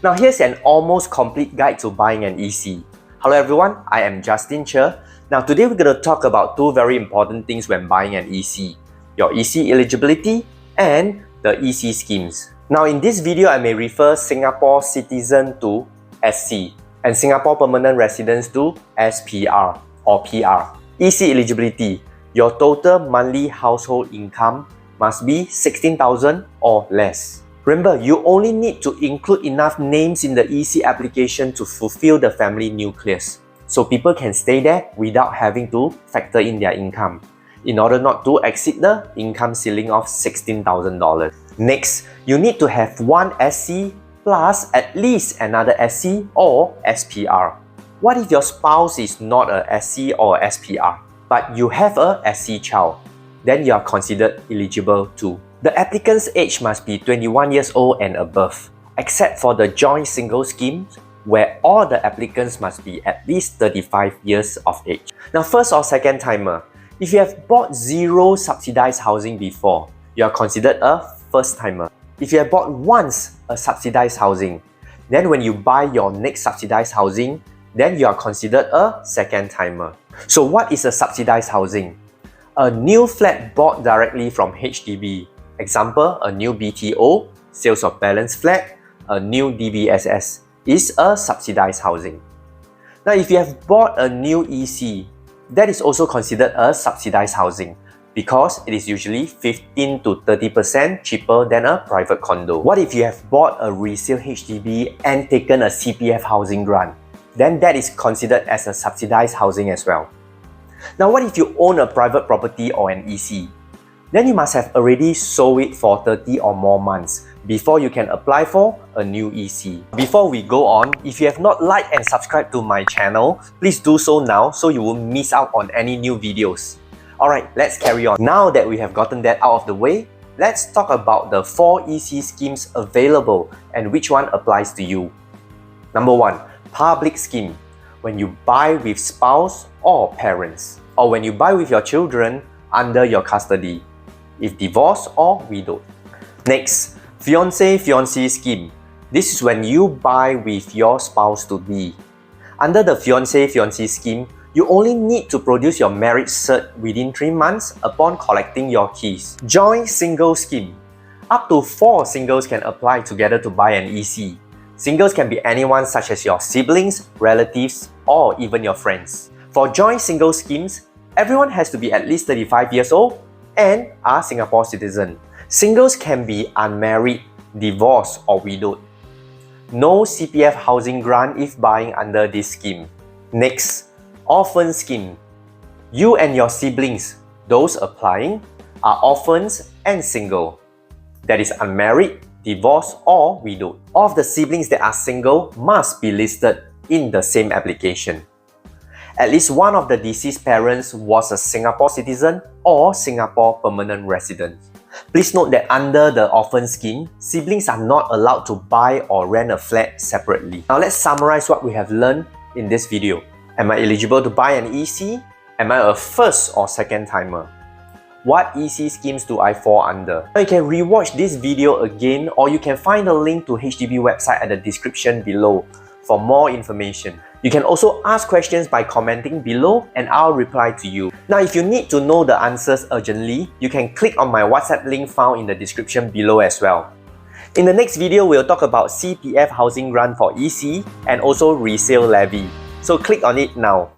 Now here's an almost complete guide to buying an EC. Hello everyone, I am Justin Che. Now today we're going to talk about two very important things when buying an EC. Your EC eligibility and the EC schemes. Now in this video, I may refer Singapore citizen to SC and Singapore permanent residents to SPR or PR. EC eligibility. Your total monthly household income must be 16,000 or less. Remember, you only need to include enough names in the EC application to fulfill the family nucleus, so people can stay there without having to factor in their income, in order not to exceed the income ceiling of $16,000. Next, you need to have one SC plus at least another SC or SPR. What if your spouse is not a SC or SPR, but you have a SC child? Then you are considered eligible too. The applicant's age must be 21 years old and above, except for the joint single scheme, where all the applicants must be at least 35 years of age. Now, first or second timer, if you have bought zero subsidized housing before, you are considered a first timer. If you have bought once a subsidized housing, then when you buy your next subsidized housing, then you are considered a second timer. So what is a subsidized housing? A new flat bought directly from HDB. Example, a new BTO, sales of balance flat, a new DBSS is a subsidized housing. Now, if you have bought a new EC, that is also considered a subsidized housing because it is usually 15 to 30% cheaper than a private condo. What if you have bought a resale HDB and taken a CPF housing grant? Then that is considered as a subsidized housing as well. Now, what if you own a private property or an EC? Then you must have already sold it for 30 or more months before you can apply for a new EC. Before we go on, if you have not liked and subscribed to my channel, please do so now so you won't miss out on any new videos. Alright, let's carry on. Now that we have gotten that out of the way, let's talk about the 4 EC schemes available and which one applies to you. Number 1, public scheme. When you buy with spouse or parents, or when you buy with your children under your custody, if divorced or widowed. Next, fiancé-fiancée scheme. This is when you buy with your spouse-to-be. Under the fiancé-fiancée scheme, you only need to produce your marriage cert within 3 months upon collecting your keys. Joint single scheme. Up to 4 singles can apply together to buy an EC. Singles can be anyone such as your siblings, relatives, or even your friends. For joint single schemes, everyone has to be at least 35 years old and are Singapore citizen. Singles can be unmarried, divorced, or widowed. No CPF housing grant if buying under this scheme. Next, orphan scheme. You and your siblings, those applying, are orphans and single. That is unmarried, divorced, or widowed. All of the siblings that are single must be listed in the same application. At least one of the deceased parents was a Singapore citizen or Singapore permanent resident. Please note that under the orphan scheme, siblings are not allowed to buy or rent a flat separately. Now let's summarize what we have learned in this video. Am I eligible to buy an EC? Am I a first or second timer? What EC schemes do I fall under? Now you can rewatch this video again, or you can find a link to HDB website at the description below for more information. You can also ask questions by commenting below and I'll reply to you. Now, if you need to know the answers urgently, you can click on my WhatsApp link found in the description below as well. In the next video, we'll talk about CPF housing grant for EC and also resale levy. So click on it now.